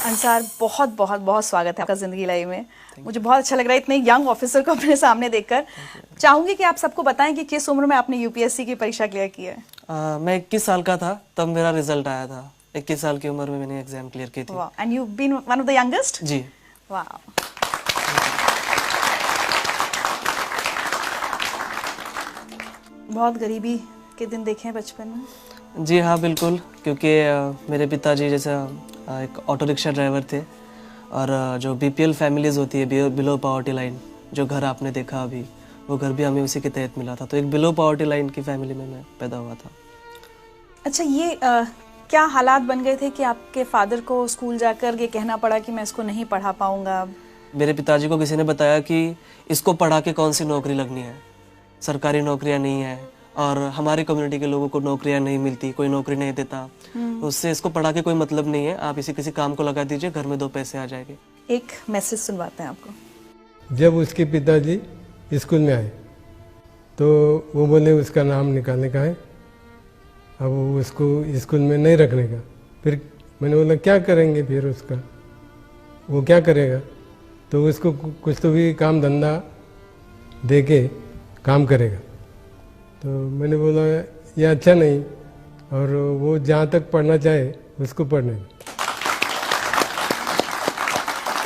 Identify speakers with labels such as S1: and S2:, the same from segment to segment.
S1: अंसार, बहुत बहुत बहुत स्वागत है आपका ज़िंदगी लाइव में। मुझे बहुत अच्छा लग रहा है इतने यंग ऑफिसर को अपने सामने देखकर। चाहूंगी कि आप सबको बताएं कि किस उम्र में आपने यूपीएससी की परीक्षा क्लियर की है।
S2: मैं 21 साल का था तब मेरा रिजल्ट आया था। 21 साल की उम्र में मैंने एग्जाम क्लियर की थी।
S1: वाह, and you been one of the youngest?
S2: जी।
S1: वाह। बहुत गरीबी के दिन देखे हैं बचपन में?
S2: जी हाँ, बिल्कुल, क्योंकि मेरे पिताजी जैसा एक ऑटो रिक्शा ड्राइवर थे और जो बीपीएल फैमिलीज होती है, बिलो पॉवर्टी लाइन, जो घर आपने देखा अभी, वो घर भी हमें उसी के तहत मिला था। तो एक बिलो पॉवर्टी लाइन की फैमिली में मैं पैदा हुआ था।
S1: अच्छा, ये क्या हालात बन गए थे कि आपके फादर को स्कूल जाकर ये कहना पड़ा कि मैं इसको नहीं पढ़ा पाऊंगा?
S2: मेरे पिताजी को किसी ने बताया कि इसको पढ़ा के कौन सी नौकरी लगनी है, सरकारी नौकरियां नहीं है और हमारी कम्युनिटी के लोगों को नौकरियां नहीं मिलती, कोई नौकरी नहीं देता, उससे इसको पढ़ा के कोई मतलब नहीं है, आप इसी किसी काम को लगा दीजिए, घर में 2 पैसे आ जाएंगे।
S1: एक मैसेज सुनवाते हैं आपको।
S3: जब उसके पिताजी स्कूल में आए तो वो बोले उसका नाम निकालने का है, अब उसको स्कूल में नहीं रखने का। फिर मैंने बोला क्या करेंगे फिर उसका, वो क्या करेगा? तो उसको कुछ तो भी काम धंधा दे के काम करेगा। तो मैंने बोला ये अच्छा नहीं, और वो जहाँ तक पढ़ना चाहे उसको पढ़ने।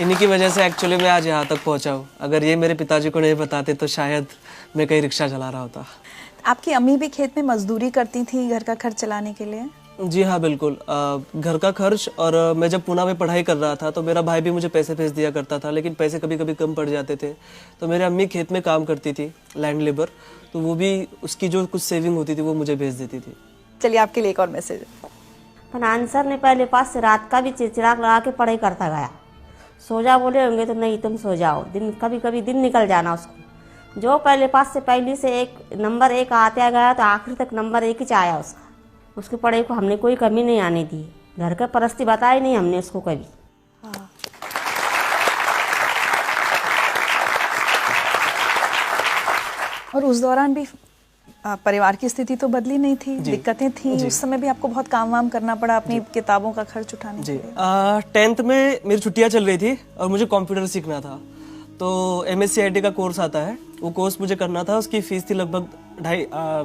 S2: इन्हीं की वजह से एक्चुअली मैं आज यहाँ तक पहुँचा हूँ। अगर ये मेरे पिताजी को नहीं बताते तो शायद मैं कहीं रिक्शा चला रहा होता।
S1: आपकी अम्मी भी खेत में मजदूरी करती थी घर का खर्च चलाने के लिए?
S2: जी हाँ, बिल्कुल। घर का खर्च, और मैं जब पूना में पढ़ाई कर रहा था तो मेरा भाई भी मुझे पैसे भेज दिया करता था, लेकिन पैसे कभी कभी कम पड़ जाते थे। तो मेरी अम्मी खेत में काम करती थी, लैंड लेबर, तो वो भी उसकी जो कुछ सेविंग होती थी वो मुझे भेज देती थी।
S1: चलिए आपके लिए एक और मैसेज है।
S4: पर आंसर ने पहले पास से रात का भी चिड़चिड़ा लगा के पढ़ाई करता गया। सो जा बोले होंगे तो नहीं तुम सो जाओ, दिन कभी कभी दिन निकल जाना उसको। जो पहले पास से पहली से एक नंबर 1 आते गया तो आखिर तक नंबर 1 ही आया उसका। उसकी पढ़ाई को हमने कोई कमी नहीं आने दी, घर का परस्ती बताई नहीं हमने उसको कभी।
S1: और उस दौरान भी परिवार की स्थिति तो बदली नहीं थी, दिक्कतें थी। उस समय भी आपको बहुत काम वाम करना पड़ा अपनी किताबों का खर्च उठाने के लिए।
S2: 10th में मेरी छुट्टियां चल रही थी और मुझे कंप्यूटर सीखना था। तो MSc IT का कोर्स आता है, वो कोर्स मुझे करना था। उसकी फीस थी लगभग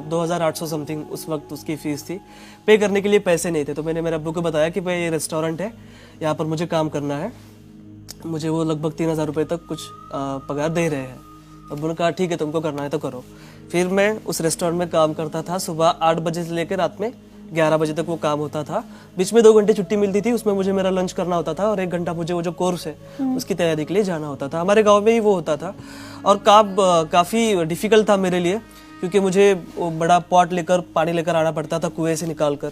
S2: 2,800 समथिंग, उस वक्त उसकी फीस थी। पे करने के लिए पैसे नहीं थे, तो मैंने मेरे अब्बू को बताया कि भाई ये रेस्टोरेंट है, यहाँ पर मुझे काम करना है, मुझे वो लगभग 3,000 रुपये तक कुछ पगार दे रहे हैं। अब्बू ने कहा ठीक है, तुमको करना है तो करो। फिर मैं उस रेस्टोरेंट में काम करता था। सुबह 8 बजे से लेकर रात में 11 बजे तक वो काम होता था। बीच में 2 घंटे छुट्टी मिलती थी, उसमें मुझे मेरा लंच करना होता था और 1 घंटा मुझे वो जो कोर्स है उसकी तैयारी के लिए जाना होता था। हमारे गांव में ही वो होता था और काफ़ी डिफिकल्ट था मेरे लिए, क्योंकि मुझे वो बड़ा पॉट लेकर पानी लेकर आना पड़ता था कुएं से निकाल कर।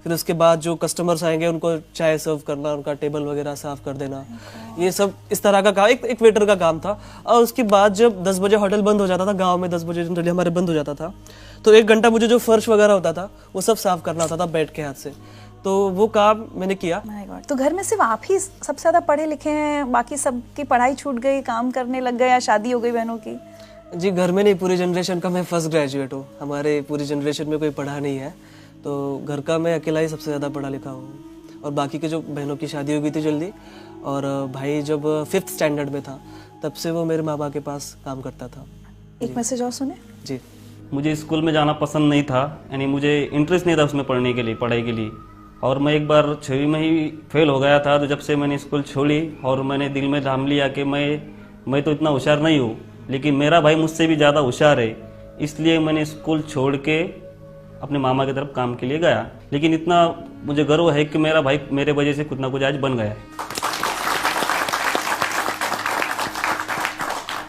S2: फिर उसके बाद जो कस्टमर्स आएंगे उनको चाय सर्व करना, उनका टेबल वगैरह साफ कर देना, ये सब इस तरह का काम एक वेटर का काम था। और उसके बाद जब 10 बजे होटल बंद हो जाता था, गांव में 10 बजे जनरली हमारे बंद हो जाता था, तो 1 घंटा मुझे जो फर्श वगैरह होता था वो सब साफ करना होता था बैठ के हाथ से। तो वो काम मैंने किया।
S1: तो घर में सिर्फ आप ही सबसे ज्यादा पढ़े लिखे हैं, बाकी सबकी पढ़ाई छूट गई, काम करने लग गए या शादी हो गई बहनों की?
S2: जी, घर में नहीं, पूरी जनरेशन का मैं फर्स्ट ग्रेजुएट हूँ। हमारे पूरी जनरेशन में कोई पढ़ा नहीं है, तो घर का मैं अकेला ही सबसे ज़्यादा पढ़ा लिखा हूँ। और बाकी के जो बहनों की शादी हो गई थी जल्दी, और भाई जब 5th स्टैंडर्ड में था तब से वो मेरे माँ बाप के पास काम करता था।
S1: एक मैसेज और सुने।
S2: जी,
S5: मुझे स्कूल में जाना पसंद नहीं था, यानी मुझे इंटरेस्ट नहीं था उसमें पढ़ने के लिए, पढ़ाई के लिए। और मैं एक बार 6वीं में ही फेल हो गया था। तो जब से मैंने स्कूल छोड़ी और मैंने दिल में ठान लिया कि मैं तो इतना होशियार नहीं हूँ, लेकिन मेरा भाई मुझसे भी ज़्यादा होशियार है, इसलिए मैंने स्कूल छोड़ के अपने मामा की तरफ काम के लिए गया। लेकिन इतना मुझे गर्व है कि मेरा भाई मेरे वजह से कुछ ना कुछ आज बन गया है।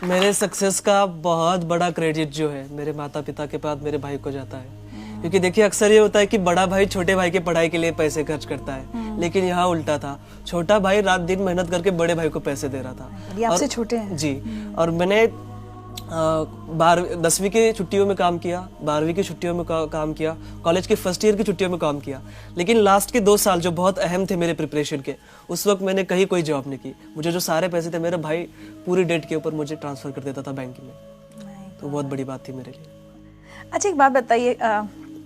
S2: मेरे सक्सेस का बहुत बड़ा क्रेडिट जो है मेरे माता पिता के बाद मेरे भाई को जाता है। क्योंकि देखिए, अक्सर ये होता है कि बड़ा भाई छोटे भाई की पढ़ाई के लिए पैसे खर्च करता है, लेकिन यहाँ उल्टा था। छोटा भाई रात दिन मेहनत करके बड़े भाई को पैसे दे रहा था।
S1: ये आपसे छोटे हैं?
S2: जी। और मैंने 10वीं की छुट्टियों में काम किया, 12वीं की छुट्टियों में काम किया, कॉलेज के फर्स्ट ईयर की छुट्टियों में काम किया। लेकिन लास्ट के 2 साल जो बहुत अहम थे मेरे प्रिपरेशन के, उस वक्त मैंने कहीं कोई जॉब नहीं की। मुझे जो सारे पैसे थे मेरा भाई पूरी डेट के ऊपर मुझे ट्रांसफर कर देता था बैंक में। तो बहुत बड़ी बात थी मेरे लिए।
S1: अच्छा, एक बात बताइए,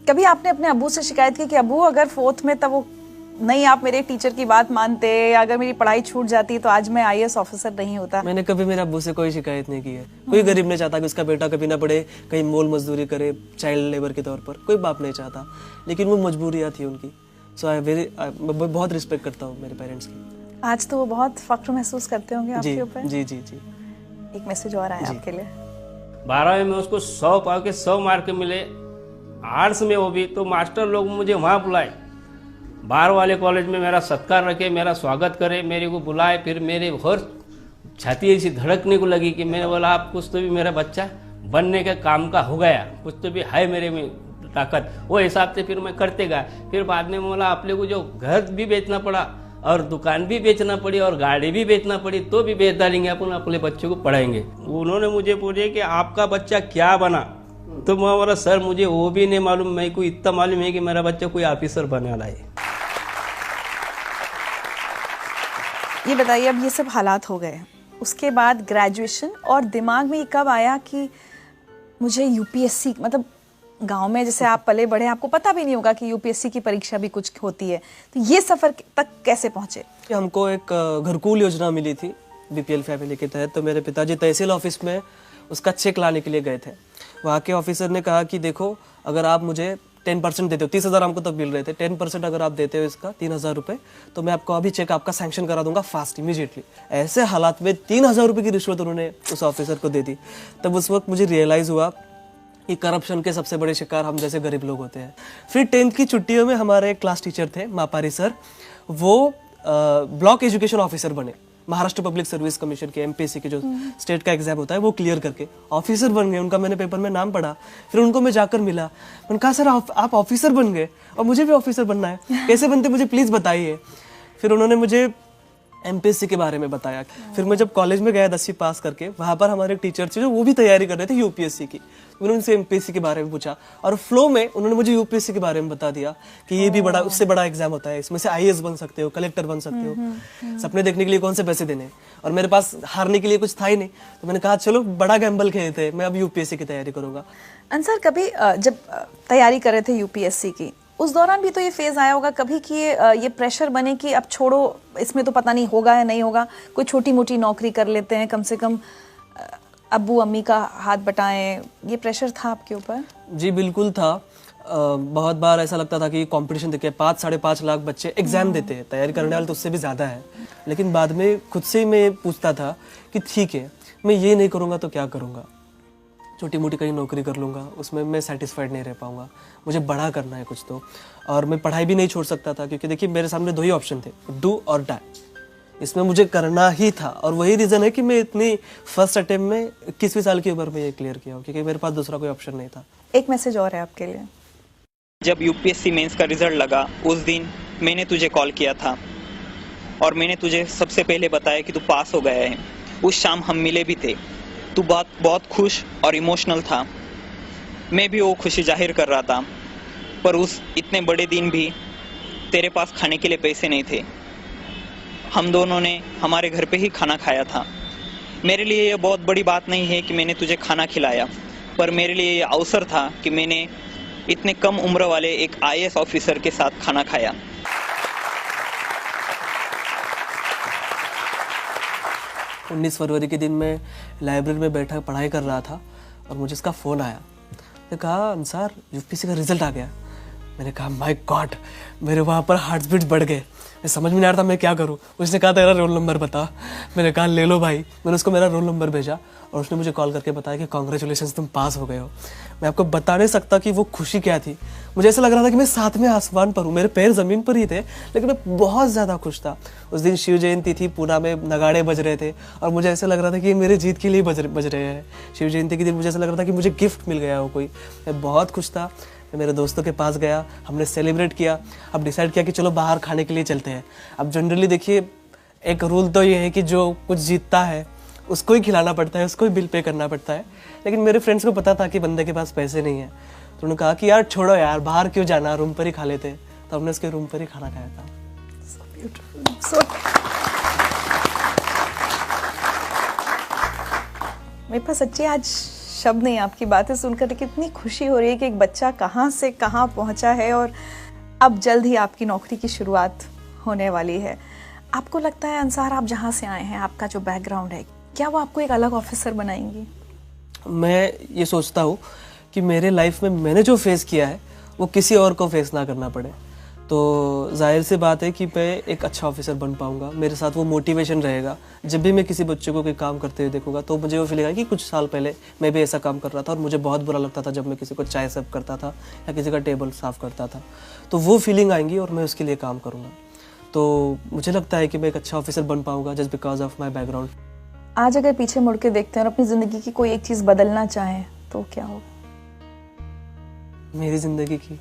S1: कभी आपने अपने अब्बू से शिकायत की कि अब्बू अगर 4th में तब वो नहीं आप मेरे टीचर की बात मानते, अगर मेरी पढ़ाई छूट जाती तो आज मैं IAS ऑफिसर नहीं होता?
S2: मैंने कभी मेरे अब्बू से कोई शिकायत नहीं की है। कोई गरीब नहीं चाहता कि उसका बेटा कभी ना पढ़े, कहीं मोल मजदूरी करे चाइल्ड लेबर के तौर पर, कोई बाप नहीं चाहता, लेकिन वो मजबूरियाँ थी उनकी। सो मैं बहुत रिस्पेक्ट करता हूँ मेरे पेरेंट्स की।
S1: आज तो वो बहुत फख्र महसूस करते होंगे
S2: जी
S1: आपके ऊपर।
S2: जी जी जी।
S1: एक मैसेज और आया आपके लिए।
S6: 12वीं में उसको 100 पाव के 100 मार्क मिले, आर्ट्स में वो भी, तो मास्टर लोग मुझे वहाँ बुलाए, बाहर वाले कॉलेज में मेरा सत्कार रखे, मेरा स्वागत करे, मेरे को बुलाए। फिर मेरे और छाती ऐसी धड़कने को लगी कि मैंने बोला आप कुछ तो भी मेरा बच्चा बनने के काम का हो गया, कुछ तो भी है मेरे में ताकत। वो हिसाब से फिर मैं करते गया। फिर बाद में बोला अपने को जो घर भी बेचना पड़ा और दुकान भी बेचना पड़ी और गाड़ी भी बेचना पड़ी तो भी बेच डालेंगे, अपन अपने बच्चों को पढ़ाएंगे। उन्होंने मुझे पूछे कि आपका बच्चा क्या बना, तो मैं बोला सर मुझे वो भी नहीं मालूम, मेरे को इतना मालूम है कि मेरा बच्चा कोई ऑफिसर बनने वाला है।
S1: ये बताइए, अब ये सब हालात हो गए, उसके बाद ग्रेजुएशन, और दिमाग में ये कब आया कि मुझे UPSC, मतलब गांव में जैसे आप पले बढ़े, आपको पता भी नहीं होगा कि UPSC की परीक्षा भी कुछ होती है, तो ये सफर तक कैसे पहुंचे?
S2: हमको एक घरकुल योजना मिली थी BPL फैमिली के तहत। तो मेरे पिताजी तहसील ऑफिस में उसका चेक लाने के लिए गए थे। वहाँ के ऑफिसर ने कहा कि देखो अगर आप मुझे 10% देते हो, 30,000 हमको तब मिल रहे थे, 10% अगर आप देते हो इसका 3,000 रुपये, तो मैं आपको अभी चेक आपका सैंक्शन करा दूंगा फास्ट इमीडिएटली। ऐसे हालात में 3,000 रुपये की रिश्वत उन्होंने उस ऑफिसर को दे दी। तब उस वक्त मुझे रियलाइज़ हुआ कि करप्शन के सबसे बड़े शिकार हम जैसे गरीब लोग होते हैं। फिर 10th की छुट्टियों में हमारे एक क्लास टीचर थे मापारी सर, वो ब्लॉक एजुकेशन ऑफिसर बने, महाराष्ट्र पब्लिक सर्विस कमीशन के MPSC के जो स्टेट का एग्जाम होता है वो क्लियर करके ऑफिसर बन गए। उनका मैंने पेपर में नाम पढ़ा, फिर उनको मैं जाकर मिला, मैंने कहा सर आप ऑफिसर बन गए और मुझे भी ऑफिसर बनना है, कैसे बनते मुझे प्लीज़ बताइए। फिर उन्होंने मुझे MPSC के बारे में बताया। फिर मैं जब कॉलेज में गया 10वीं पास करके, वहाँ पर हमारे एक टीचर थे जो वो भी तैयारी कर रहे थे UPSC की। उन्होंने उनसे MPSC के बारे में पूछा और फ्लो में उन्होंने मुझे UPSC के बारे में बता दिया कि ये भी बड़ा, उससे बड़ा एग्जाम होता है, इसमें से IAS बन सकते हो, कलेक्टर बन सकते हो। सपने देखने के लिए कौन से पैसे देने, और मेरे पास हारने के लिए कुछ था ही नहीं, तो मैंने कहा चलो बड़ा गैम्बल खेलते हैं, मैं अब UPSC की तैयारी करूंगा।
S1: अंसर, कभी जब तैयारी कर रहे थे UPSC की, उस दौरान भी तो ये फेज आया होगा कभी कि ये प्रेशर बने कि अब छोड़ो, इसमें तो पता नहीं होगा या नहीं होगा, कोई छोटी मोटी नौकरी कर लेते हैं, कम से कम अब्बू अम्मी का हाथ बटाएं, ये प्रेशर था आपके ऊपर?
S2: जी बिल्कुल था। बहुत बार ऐसा लगता था कि कंपटीशन देखिए 5-5.5 लाख बच्चे एग्जाम देते हैं, तैयारी करने वाले तो उससे भी ज़्यादा है। लेकिन बाद में खुद से मैं पूछता था कि ठीक है मैं ये नहीं करूँगा तो क्या करूँगा, छोटी मोटी कहीं नौकरी कर लूँगा, उसमें मैं सेटिस्फाइड नहीं रह पाऊँगा, मुझे बड़ा करना है कुछ तो। और मैं पढ़ाई भी नहीं छोड़ सकता था क्योंकि देखिए मेरे सामने 2 ही ऑप्शन थे, डू और डाई, इसमें मुझे करना ही था। और वही रीज़न है कि मैं इतनी फर्स्ट अटेम्प्ट में 21वीं साल की उम्र में ये क्लियर किया हूँ, क्योंकि मेरे पास दूसरा कोई ऑप्शन नहीं था।
S1: एक मैसेज और है आपके लिए।
S7: जब UPSC मेंस का रिजल्ट लगा उस दिन मैंने तुझे कॉल किया था और मैंने तुझे सबसे पहले बताया कि तू पास हो गया है। उस शाम हम मिले भी थे, तू बहुत खुश और इमोशनल था, मैं भी वो खुशी जाहिर कर रहा था। पर उस इतने बड़े दिन भी तेरे पास खाने के लिए पैसे नहीं थे। हम दोनों ने हमारे घर पे ही खाना खाया था। मेरे लिए ये बहुत बड़ी बात नहीं है कि मैंने तुझे खाना खिलाया, पर मेरे लिए ये अवसर था कि मैंने इतने कम उम्र वाले एक IAS ऑफिसर के साथ खाना खाया।
S2: 19 फरवरी के दिन मैं लाइब्रेरी में बैठा पढ़ाई कर रहा था और मुझे इसका फ़ोन आया। मैंने कहा अंसार UPSC का रिजल्ट आ गया। मैंने कहा माय गॉड, मेरे वहाँ पर हार्ट बीट्स बढ़ गए, मैं समझ में नहीं आ रहा था मैं क्या करूँ। उसने कहा तेरा रोल नंबर बता। मैंने कहा ले लो भाई। मैंने उसको मेरा रोल नंबर भेजा और उसने मुझे कॉल करके बताया कि कॉन्ग्रेचुलेशंस तुम पास हो गए हो। मैं आपको बता नहीं सकता कि वो खुशी क्या थी। मुझे ऐसा लग रहा था कि मैं 7वें आसमान पर हूँ, मेरे पैर ज़मीन पर ही थे, लेकिन मैं बहुत ज़्यादा खुश था। उस दिन शिव जयंती थी, पूना में नगाड़े बज रहे थे और मुझे ऐसा लग रहा था कि मेरे जीत के लिए बज रहे हैं। शिव जयंती के दिन मुझे ऐसा लग रहा था कि मुझे गिफ्ट मिल गया हो कोई। मैं बहुत खुश था। मैं मेरे दोस्तों के पास गया, हमने सेलिब्रेट किया। अब डिसाइड किया कि चलो बाहर खाने के लिए चलते हैं। अब जनरली देखिए एक रूल तो ये है कि जो कुछ जीतता है उसको ही खिलाना पड़ता है, उसको ही बिल पे करना पड़ता है। लेकिन मेरे फ्रेंड्स को पता था कि बंदे के पास पैसे नहीं है, तो उन्होंने कहा कि यार छोड़ो यार, बाहर क्यों जाना, रूम पर ही खा लेते। तो हमने उसके रूम पर ही खाना खाया था।
S1: मेरे पास सच्ची आज शब्द नहीं आपकी बातें सुनकर, कितनी खुशी हो रही है कि एक बच्चा कहाँ से कहाँ पहुँचा है। और अब जल्द ही आपकी नौकरी की शुरुआत होने वाली है। आपको लगता है अंसार, आप जहाँ से आए हैं, आपका जो बैकग्राउंड है, क्या वो आपको एक अलग ऑफिसर बनाएंगी?
S2: मैं ये सोचता हूँ कि मेरे लाइफ में मैंने जो फेस किया है वो किसी और को फेस ना करना पड़े। तो जाहिर सी बात है कि मैं एक अच्छा ऑफिसर बन पाऊंगा, मेरे साथ वो मोटिवेशन रहेगा। जब भी मैं किसी बच्चे को कोई काम करते हुए देखूंगा तो मुझे वो फीलिंग आएगी कि कुछ साल पहले मैं भी ऐसा काम कर रहा था और मुझे बहुत बुरा लगता था जब मैं किसी को चाय सर्व करता था या किसी का टेबल साफ करता था। तो वो फीलिंग आएंगी और मैं उसके लिए काम करूँगा। तो मुझे लगता है कि मैं एक अच्छा ऑफिसर बन पाऊंगा just because of my background.
S1: आज अगर पीछे मुड़ के देखते हैं और अपनी ज़िंदगी की कोई एक चीज़ बदलना चाहें तो क्या होगा?
S2: मेरी ज़िंदगी की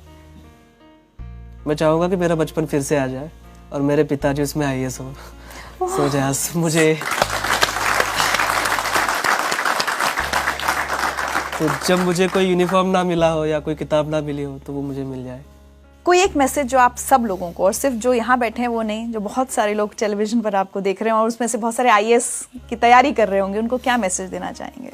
S2: मैं चाहूँगा कि मेरा बचपन फिर से आ जाए और मेरे पिताजी उसमें IAS हो। सो जहाँ मुझे तो जब मुझे कोई यूनिफॉर्म ना मिला हो या कोई किताब ना मिली हो तो वो मुझे मिल जाए।
S1: कोई एक मैसेज जो आप सब लोगों को, और सिर्फ जो यहाँ बैठे हैं वो नहीं, जो बहुत सारे लोग टेलीविजन पर आपको देख रहे हैं और उसमें से बहुत सारे IAS की तैयारी कर रहे होंगे, उनको क्या मैसेज देना चाहेंगे?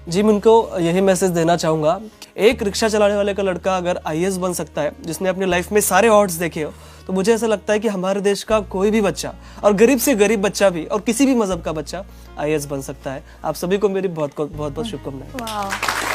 S2: जी, मैं उनको यही मैसेज देना चाहूँगा, एक रिक्शा चलाने वाले का लड़का अगर IAS बन सकता है, जिसने अपनी लाइफ में सारे ऑड्स देखे हो, तो मुझे ऐसा लगता है कि हमारे देश का कोई भी बच्चा, और गरीब से गरीब बच्चा भी, और किसी भी मजहब का बच्चा IAS बन सकता है। आप सभी को मेरी बहुत बहुत शुभकामनाएं।
S1: वाह।